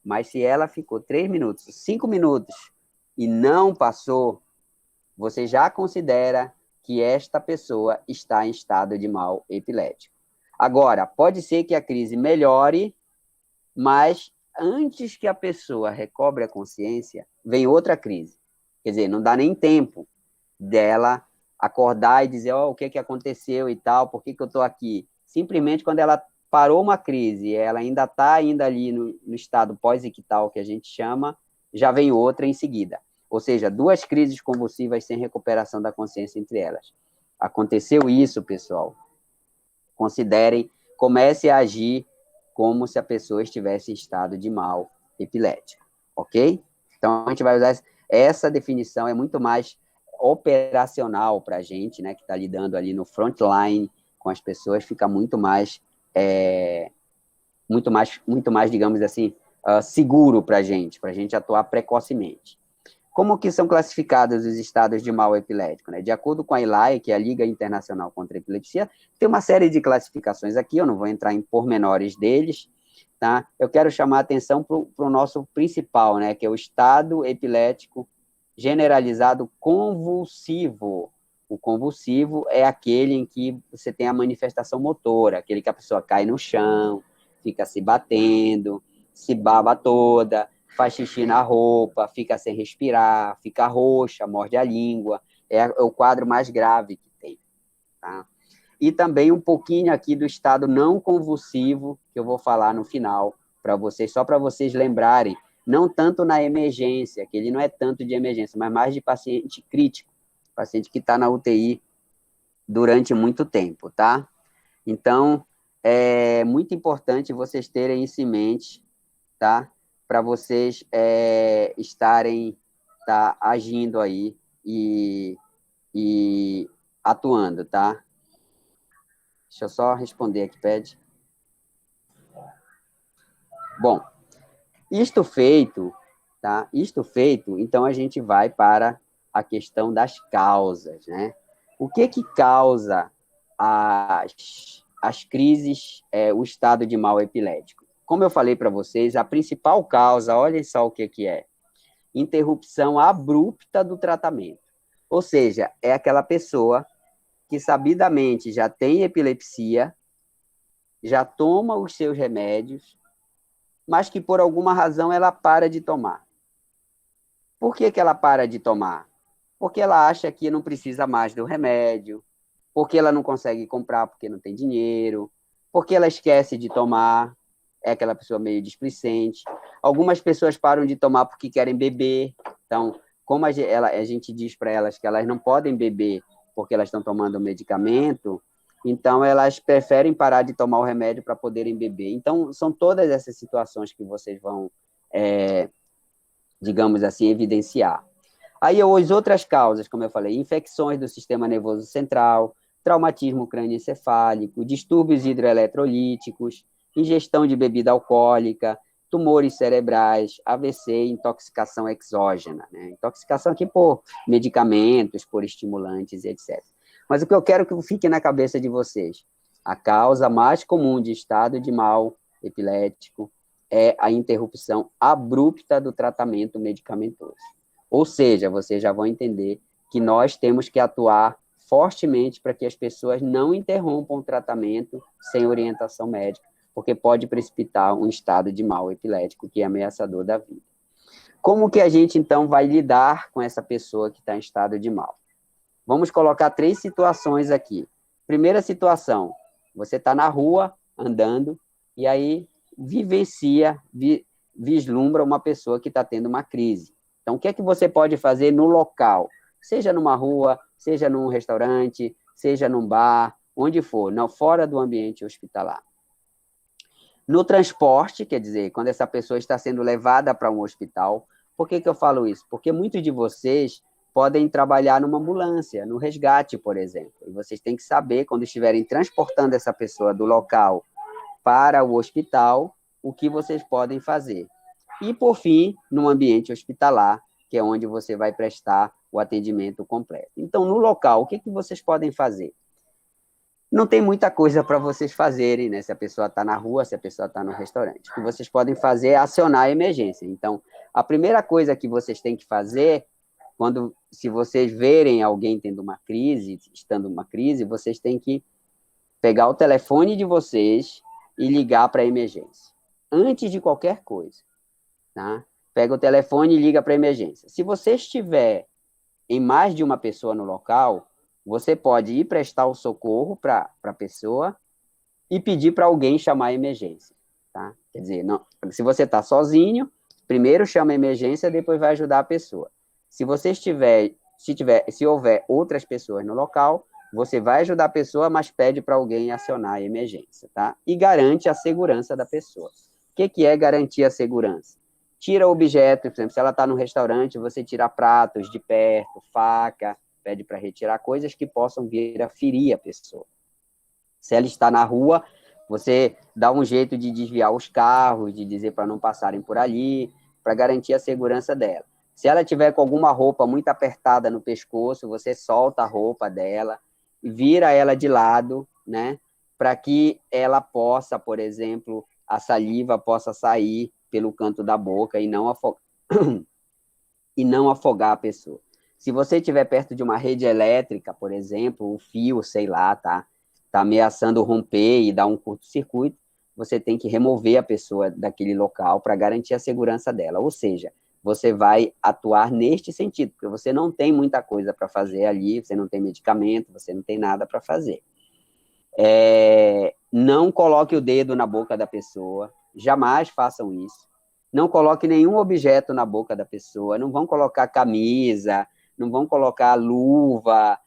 Mas se ela ficou 3 minutos, 5 minutos e não passou, você já considera que esta pessoa está em estado de mal epilético. Agora, pode ser que a crise melhore, mas antes que a pessoa recobre a consciência, vem outra crise. Quer dizer, não dá nem tempo dela acordar e dizer, o que aconteceu e tal, por que eu estou aqui? Simplesmente quando ela parou uma crise, ela ainda está ainda ali no estado pós-ictal, que a gente chama, já vem outra em seguida. Ou seja, 2 crises convulsivas sem recuperação da consciência entre elas. Aconteceu isso, pessoal. Considerem, comece a agir como se a pessoa estivesse em estado de mal epilético, ok? Então, a gente vai usar essa definição, é muito mais operacional para a gente, né, que está lidando ali no frontline com as pessoas, fica muito mais, digamos assim, seguro para a gente atuar precocemente. Como que são classificados os estados de mal epilético, né? De acordo com a ILAE, que é a Liga Internacional contra a Epilepsia, tem uma série de classificações aqui, eu não vou entrar em pormenores deles, tá? Eu quero chamar a atenção para o nosso principal, né? Que é o estado epilético generalizado convulsivo. O convulsivo é aquele em que você tem a manifestação motora, aquele que a pessoa cai no chão, fica se batendo, se baba toda, faz xixi na roupa, fica sem respirar, fica roxa, morde a língua, é o quadro mais grave que tem, tá? E também um pouquinho aqui do estado não convulsivo, que eu vou falar no final, para vocês, só para vocês lembrarem, não tanto na emergência, que ele não é tanto de emergência, mas mais de paciente crítico, paciente que está na UTI durante muito tempo, tá? Então, é muito importante vocês terem isso em mente, tá? Para vocês estarem está agindo aí e atuando, tá? Deixa eu só responder aqui, pede. Bom, isto feito, tá? Isto feito, então a gente vai para a questão das causas, né? O que causa as crises, o estado de mal epilético? Como eu falei para vocês, a principal causa, olhem só o que é: interrupção abrupta do tratamento. Ou seja, é aquela pessoa que sabidamente já tem epilepsia, já toma os seus remédios, mas que por alguma razão ela para de tomar. Por que ela para de tomar? Porque ela acha que não precisa mais do remédio, porque ela não consegue comprar porque não tem dinheiro, porque ela esquece de tomar, é aquela pessoa meio displicente. Algumas pessoas param de tomar porque querem beber. Então, como a gente diz para elas que elas não podem beber porque elas estão tomando medicamento, então elas preferem parar de tomar o remédio para poderem beber. Então, são todas essas situações que vocês vão, digamos assim, evidenciar. Aí, as outras causas, como eu falei, infecções do sistema nervoso central, traumatismo crânioencefálico, distúrbios hidroeletrolíticos, ingestão de bebida alcoólica, tumores cerebrais, AVC, intoxicação exógena, né? Intoxicação aqui por medicamentos, por estimulantes, etc. Mas o que eu quero que fique na cabeça de vocês, a causa mais comum de estado de mal epilético é a interrupção abrupta do tratamento medicamentoso. Ou seja, vocês já vão entender que nós temos que atuar fortemente para que as pessoas não interrompam o tratamento sem orientação médica, porque pode precipitar um estado de mal epilético que é ameaçador da vida. Como que a gente, então, vai lidar com essa pessoa que está em estado de mal? Vamos colocar 3 situações aqui. Primeira situação, você está na rua, andando, e aí vislumbra uma pessoa que está tendo uma crise. Então, o que é que você pode fazer no local? Seja numa rua, seja num restaurante, seja num bar, onde for, não fora do ambiente hospitalar. No transporte, quer dizer, quando essa pessoa está sendo levada para um hospital, por que eu falo isso? Porque muitos de vocês podem trabalhar numa ambulância, no resgate, por exemplo. E vocês têm que saber, quando estiverem transportando essa pessoa do local para o hospital, o que vocês podem fazer. E, por fim, no ambiente hospitalar, que é onde você vai prestar o atendimento completo. Então, no local, o que vocês podem fazer? Não tem muita coisa para vocês fazerem, né? Se a pessoa está na rua, se a pessoa está no restaurante. O que vocês podem fazer é acionar a emergência. Então, a primeira coisa que vocês têm que fazer, se vocês verem alguém tendo uma crise, estando numa crise, vocês têm que pegar o telefone de vocês e ligar para a emergência. Antes de qualquer coisa. Tá? Pega o telefone e liga para a emergência. Se você estiver em mais de uma pessoa no local, você pode ir prestar o socorro para a pessoa e pedir para alguém chamar a emergência. Tá? Quer dizer, não, se você está sozinho, primeiro chama a emergência, depois vai ajudar a pessoa. Se houver outras pessoas no local, você vai ajudar a pessoa, mas pede para alguém acionar a emergência. Tá? E garante a segurança da pessoa. O que é garantir a segurança? Tira objetos, por exemplo, se ela está no restaurante, você tira pratos de perto, faca, pede para retirar coisas que possam vir a ferir a pessoa. Se ela está na rua, você dá um jeito de desviar os carros, de dizer para não passarem por ali, para garantir a segurança dela. Se ela tiver com alguma roupa muito apertada no pescoço, você solta a roupa dela e vira ela de lado, né, para que ela possa, por exemplo, a saliva possa sair pelo canto da boca e não afogar a pessoa. Se você estiver perto de uma rede elétrica, por exemplo, o fio, sei lá, tá ameaçando romper e dar um curto-circuito, você tem que remover a pessoa daquele local para garantir a segurança dela. Ou seja, você vai atuar neste sentido, porque você não tem muita coisa para fazer ali, você não tem medicamento, você não tem nada para fazer. Não coloque o dedo na boca da pessoa, jamais façam isso. Não coloque nenhum objeto na boca da pessoa, não vão colocar camisa, não vão colocar luva,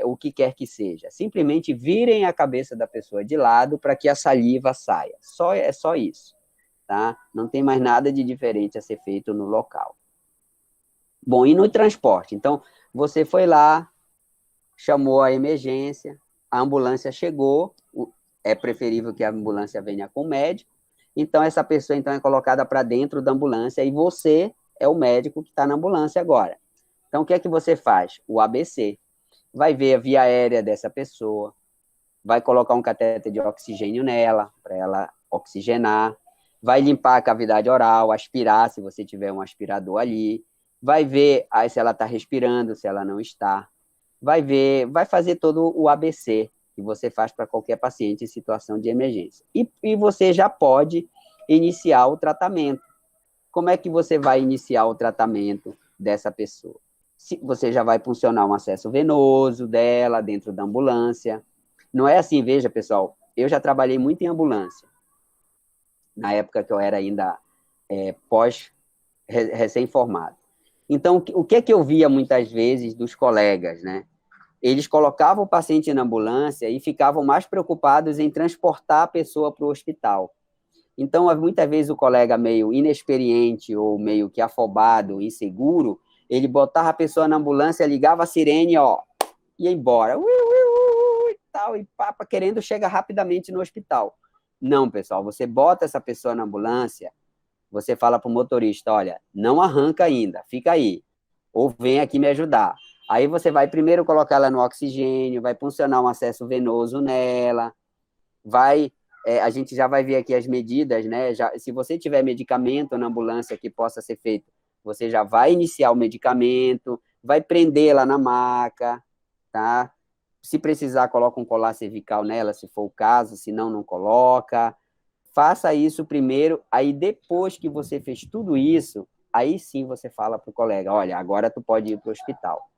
o que quer que seja. Simplesmente virem a cabeça da pessoa de lado para que a saliva saia. É só isso. Tá? Não tem mais nada de diferente a ser feito no local. Bom, e no transporte? Então, você foi lá, chamou a emergência, a ambulância chegou, é preferível que a ambulância venha com o médico, então essa pessoa então é colocada para dentro da ambulância e você é o médico que está na ambulância agora. Então, o que é que você faz? O ABC. Vai ver a via aérea dessa pessoa, vai colocar um catéter de oxigênio nela, para ela oxigenar, vai limpar a cavidade oral, aspirar, se você tiver um aspirador ali, vai ver aí se ela está respirando, se ela não está, vai ver, vai fazer todo o ABC que você faz para qualquer paciente em situação de emergência. E você já pode iniciar o tratamento. Como é que você vai iniciar o tratamento dessa pessoa? Você já vai funcionar um acesso venoso dela dentro da ambulância. Não é assim, veja, pessoal, eu já trabalhei muito em ambulância, na época que eu era ainda recém-formado. Então, o que é que eu via muitas vezes dos colegas, né? Eles colocavam o paciente na ambulância e ficavam mais preocupados em transportar a pessoa para o hospital. Então, muitas vezes o colega meio inexperiente ou meio que afobado, inseguro, ele botava a pessoa na ambulância, ligava a sirene, ó, ia embora. Ui, ui, ui, ui, tal, e papa, querendo chegar rapidamente no hospital. Não, pessoal, você bota essa pessoa na ambulância, você fala para o motorista, olha, não arranca ainda, fica aí, ou vem aqui me ajudar. Aí você vai primeiro colocar ela no oxigênio, vai funcionar um acesso venoso nela, a gente já vai ver aqui as medidas, né? Se você tiver medicamento na ambulância que possa ser feito, você já vai iniciar o medicamento, vai prendê-la na maca, tá? Se precisar, coloca um colar cervical nela, se for o caso, se não, não coloca. Faça isso primeiro, aí depois que você fez tudo isso, aí sim você fala para o colega, olha, agora tu pode ir para o hospital.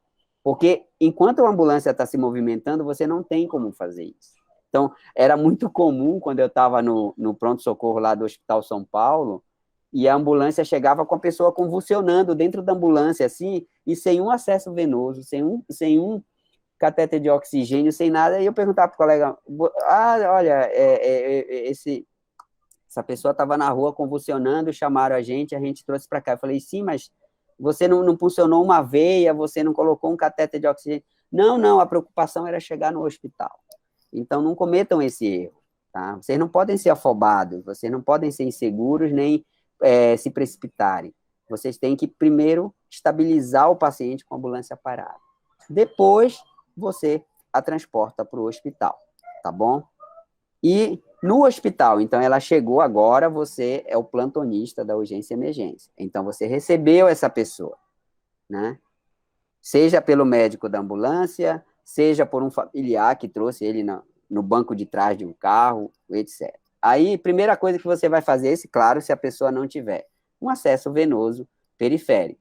Porque enquanto a ambulância está se movimentando, você não tem como fazer isso. Então, era muito comum quando eu estava no pronto-socorro lá do Hospital São Paulo, e a ambulância chegava com a pessoa convulsionando dentro da ambulância, assim, e sem um acesso venoso, sem um catéter de oxigênio, sem nada. E eu perguntava para o colega, olha, essa pessoa estava na rua convulsionando, chamaram a gente trouxe para cá. Eu falei, sim, mas você não funcionou uma veia, você não colocou um catéter de oxigênio. Não, não, a preocupação era chegar no hospital. Então, não cometam esse erro. Tá? Vocês não podem ser afobados, vocês não podem ser inseguros, nem se precipitarem. Vocês têm que, primeiro, estabilizar o paciente com a ambulância parada. Depois, você a transporta para o hospital, tá bom? E no hospital, então, ela chegou agora, você é o plantonista da urgência e emergência. Então, você recebeu essa pessoa, né? Seja pelo médico da ambulância, seja por um familiar que trouxe ele no banco de trás de um carro, etc. Aí, primeira coisa que você vai fazer, claro, se a pessoa não tiver um acesso venoso periférico.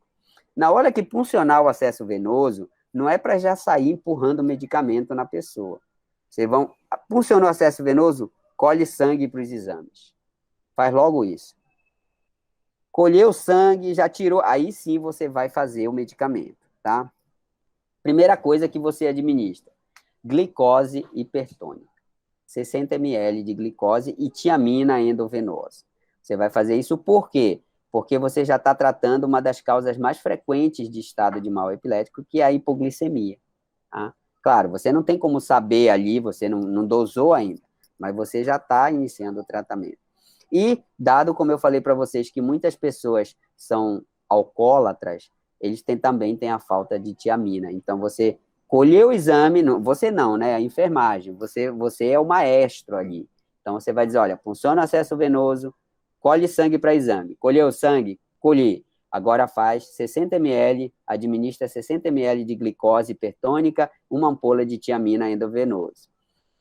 Na hora que funcionar o acesso venoso, não é para já sair empurrando medicamento na pessoa. Vocês vão... Funcionou o acesso venoso? Colhe sangue para os exames. Faz logo isso. Colheu sangue, já tirou, aí sim você vai fazer o medicamento, tá? Primeira coisa que você administra, glicose hipertônica. 60 ml de glicose e tiamina endovenosa. Você vai fazer isso por quê? Porque você já está tratando uma das causas mais frequentes de estado de mal epilético, que é a hipoglicemia. Tá? Claro, você não tem como saber ali, você não dosou ainda, mas você já está iniciando o tratamento. E, dado, como eu falei para vocês, que muitas pessoas são alcoólatras, eles também têm a falta de tiamina. Então, você colheu o exame, você não, né? A enfermagem, você é o maestro ali. Então, você vai dizer, olha, funciona o acesso venoso, colhe sangue para exame. Colheu sangue? Colhi. Agora faz 60 ml, administra 60 ml de glicose hipertônica, uma ampola de tiamina endovenoso.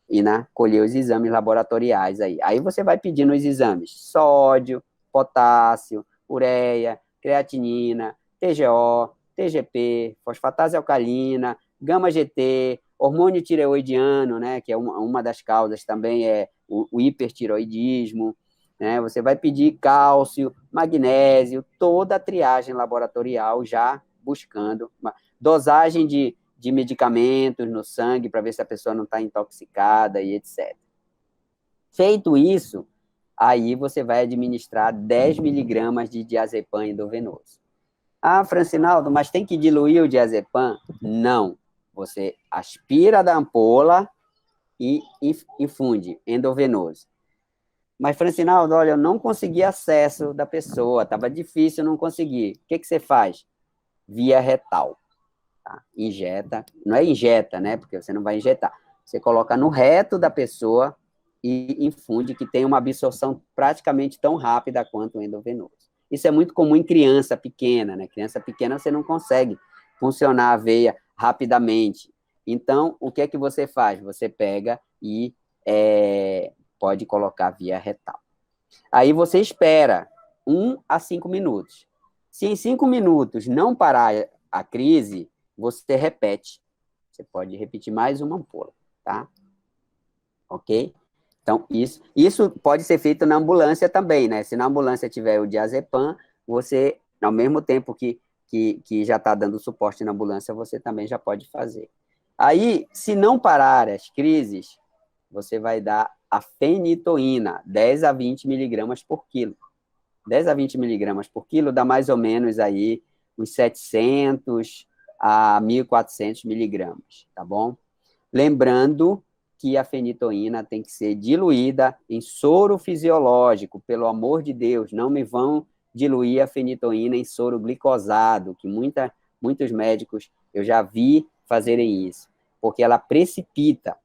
E, né, colher os exames laboratoriais aí. Aí você vai pedindo os exames: sódio, potássio, ureia, creatinina, TGO, TGP, fosfatase alcalina, gama-GT, hormônio tireoidiano, né, que é uma das causas também é o hipertireoidismo, né, você vai pedir cálcio, magnésio, toda a triagem laboratorial já buscando uma dosagem de medicamentos no sangue para ver se a pessoa não está intoxicada e etc. Feito isso, aí você vai administrar 10 miligramas de diazepam endovenoso. Ah, Francinaldo, mas tem que diluir o diazepam? Não. Você aspira da ampola e infunde endovenoso. Mas, Francinaldo, olha, eu não consegui acesso da pessoa, estava difícil, eu não consegui. O que, que você faz? Via retal. Tá? Injeta, não é injeta, né? Porque você não vai injetar. Você coloca no reto da pessoa e infunde, que tem uma absorção praticamente tão rápida quanto o endovenoso. Isso é muito comum em criança pequena, né? Criança pequena você não consegue funcionar a veia rapidamente. Então, o que é que você faz? Você pega e pode colocar via retal. Aí você espera 1 a 5 minutos. Se em 5 minutos não parar a crise, você repete. Você pode repetir mais uma ampola, tá? Ok? Então, isso pode ser feito na ambulância também, né? Se na ambulância tiver o diazepam, você, ao mesmo tempo que já está dando suporte na ambulância, você também já pode fazer. Aí, se não parar as crises, você vai dar a fenitoína, 10 a 20 miligramas por quilo. 10 a 20 miligramas por quilo dá mais ou menos aí uns 700 a 1.400 miligramas, tá bom? Lembrando que a fenitoína tem que ser diluída em soro fisiológico, pelo amor de Deus, não me vão diluir a fenitoína em soro glicosado, que muitos médicos eu já vi fazerem isso, porque ela precipita,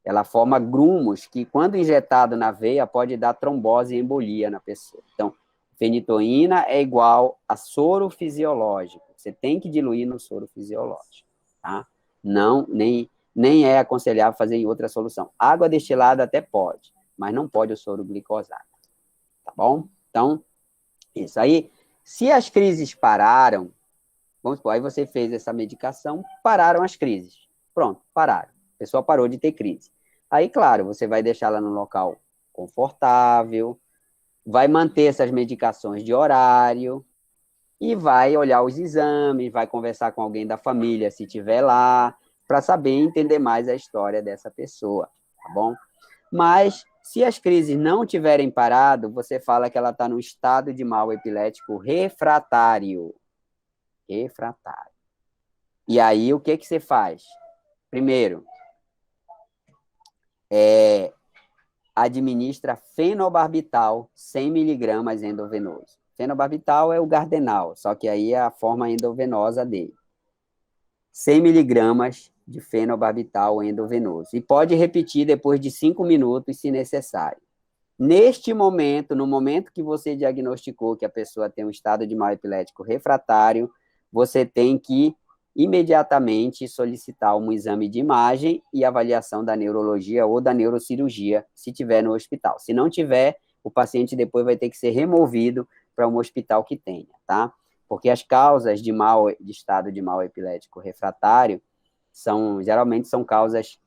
ela forma grumos que, quando injetado na veia, pode dar trombose e embolia na pessoa. Então, fenitoína é igual a soro fisiológico. Você tem que diluir no soro fisiológico, tá? Não, nem é aconselhável fazer em outra solução. Água destilada até pode, mas não pode o soro glicosado, tá bom? Então, isso aí. Se as crises pararam, vamos supor, aí você fez essa medicação, pararam as crises. Pronto, pararam. A pessoa parou de ter crise. Aí, claro, você vai deixá-la num local confortável, vai manter essas medicações de horário e vai olhar os exames, vai conversar com alguém da família, se tiver lá, para saber entender mais a história dessa pessoa, tá bom? Mas, se as crises não tiverem parado, você fala que ela está no estado de mal epilético refratário. Refratário. E aí, o que que você faz? Primeiro, administra fenobarbital 100 miligramas endovenoso. Fenobarbital é o Gardenal, só que aí é a forma endovenosa dele. 100 miligramas de fenobarbital endovenoso. E pode repetir depois de 5 minutos, se necessário. Neste momento, no momento que você diagnosticou que a pessoa tem um estado de mal epilético refratário, você tem que imediatamente solicitar um exame de imagem e avaliação da neurologia ou da neurocirurgia, se tiver no hospital. Se não tiver, o paciente depois vai ter que ser removido para um hospital que tenha, tá? Porque as causas de estado de mal epilético refratário geralmente são causas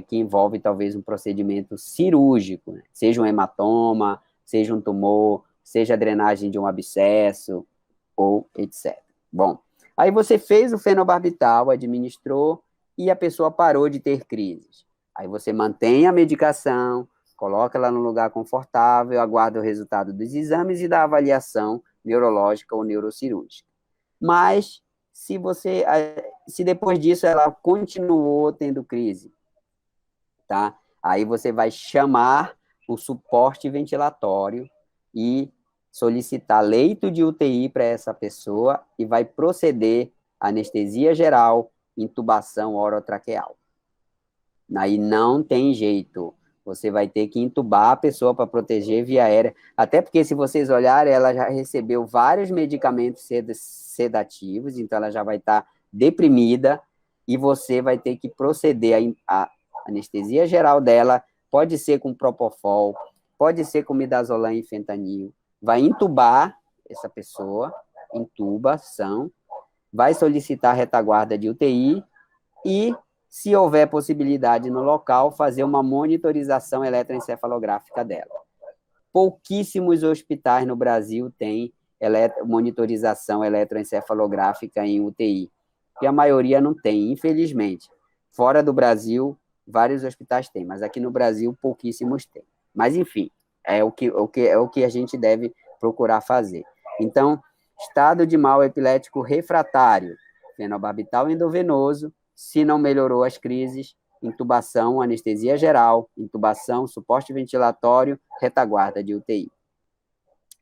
que envolvem talvez um procedimento cirúrgico, né? Seja um hematoma, seja um tumor, seja a drenagem de um abscesso, ou etc. Bom, aí você fez o fenobarbital, administrou, e a pessoa parou de ter crises. Aí você mantém a medicação, coloca ela num lugar confortável, aguarda o resultado dos exames e da avaliação neurológica ou neurocirúrgica. Mas, se depois disso ela continuou tendo crise, tá? Aí você vai chamar o suporte ventilatório e solicitar leito de UTI para essa pessoa e vai proceder anestesia geral, intubação orotraqueal. Aí não tem jeito. Você vai ter que intubar a pessoa para proteger via aérea. Até porque, se vocês olharem, ela já recebeu vários medicamentos sedativos, então ela já vai estar deprimida e você vai ter que proceder a anestesia geral dela. Pode ser com propofol, pode ser com midazolam e fentanil. Vai intubar essa pessoa, intubação, vai solicitar retaguarda de UTI e, se houver possibilidade no local, fazer uma monitorização eletroencefalográfica dela. Pouquíssimos hospitais no Brasil têm monitorização eletroencefalográfica em UTI, e a maioria não tem, infelizmente. Fora do Brasil, vários hospitais têm, mas aqui no Brasil, pouquíssimos têm. Mas, enfim, é o que a gente deve procurar fazer. Então, Estado de mal epilético refratário, fenobarbital endovenoso, se não melhorou as crises, intubação, anestesia geral, intubação, suporte ventilatório, retaguarda de UTI.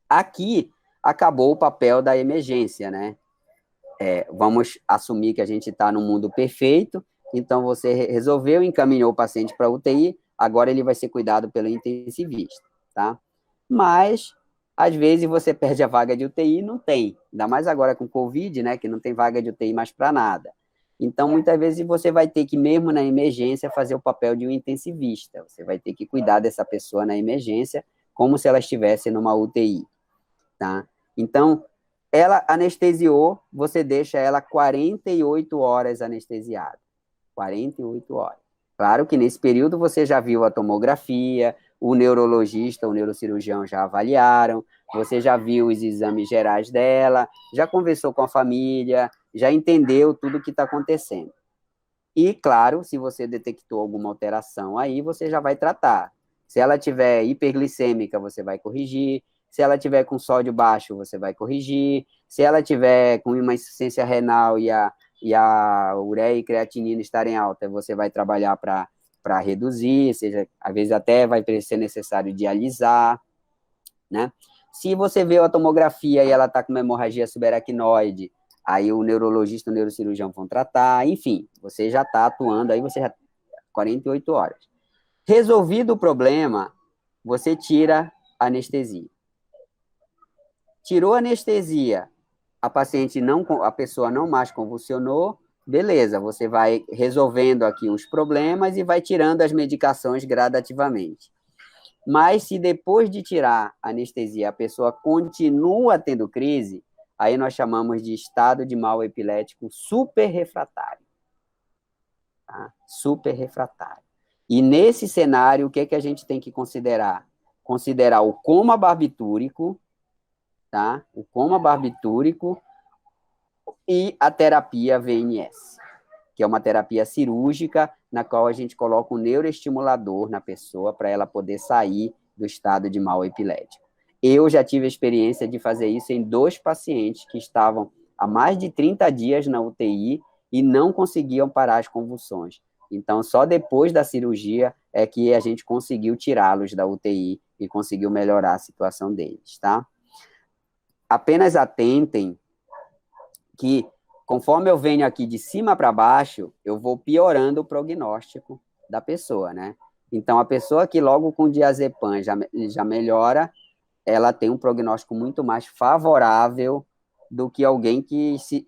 Aqui acabou o papel da emergência, né? Vamos assumir que a gente está num mundo perfeito, então você resolveu, encaminhou o paciente para a UTI, agora ele vai ser cuidado pelo intensivista, tá? Mas, às vezes, você perde a vaga de UTI e não tem, ainda mais agora com Covid, né, que não tem vaga de UTI mais para nada. Então, muitas vezes, você vai ter que, mesmo na emergência, fazer o papel de um intensivista, você vai ter que cuidar dessa pessoa na emergência, como se ela estivesse numa UTI, tá? Então, ela anestesiou, você deixa ela 48 horas anestesiada. 48 horas. Claro que nesse período você já viu a tomografia, o neurologista, o neurocirurgião já avaliaram, você já viu os exames gerais dela, já conversou com a família, já entendeu tudo o que está acontecendo. E, claro, se você detectou alguma alteração aí, você já vai tratar. Se ela tiver hiperglicêmica, você vai corrigir. Se ela tiver com sódio baixo, você vai corrigir. Se ela tiver com uma insuficiência renal e a ureia e creatinina estarem altas, você vai trabalhar para reduzir, ou seja, às vezes até vai ser necessário dialisar, né? Se você vê a tomografia e ela está com uma hemorragia subaracnoide, aí o neurologista e o neurocirurgião vão tratar, enfim, você já está atuando, aí você já 48 horas. Resolvido o problema, você tira a anestesia. Tirou a anestesia, a pessoa não mais convulsionou, beleza, você vai resolvendo aqui os problemas e vai tirando as medicações gradativamente. Mas se depois de tirar a anestesia a pessoa continua tendo crise, aí nós chamamos de estado de mal epilético superrefratário. Tá? Superrefratário. E nesse cenário, o que a gente tem que considerar? Considerar o coma barbitúrico, tá? O coma barbitúrico e a terapia VNS, que é uma terapia cirúrgica na qual a gente coloca um neuroestimulador na pessoa para ela poder sair do estado de mal epilético. Eu já tive a experiência de fazer isso em 2 pacientes que estavam há mais de 30 dias na UTI e não conseguiam parar as convulsões. Então, só depois da cirurgia é que a gente conseguiu tirá-los da UTI e conseguiu melhorar a situação deles, tá? Apenas atentem que, conforme eu venho aqui de cima para baixo, eu vou piorando o prognóstico da pessoa, né? Então, a pessoa que logo com diazepam já melhora, ela tem um prognóstico muito mais favorável do que alguém que se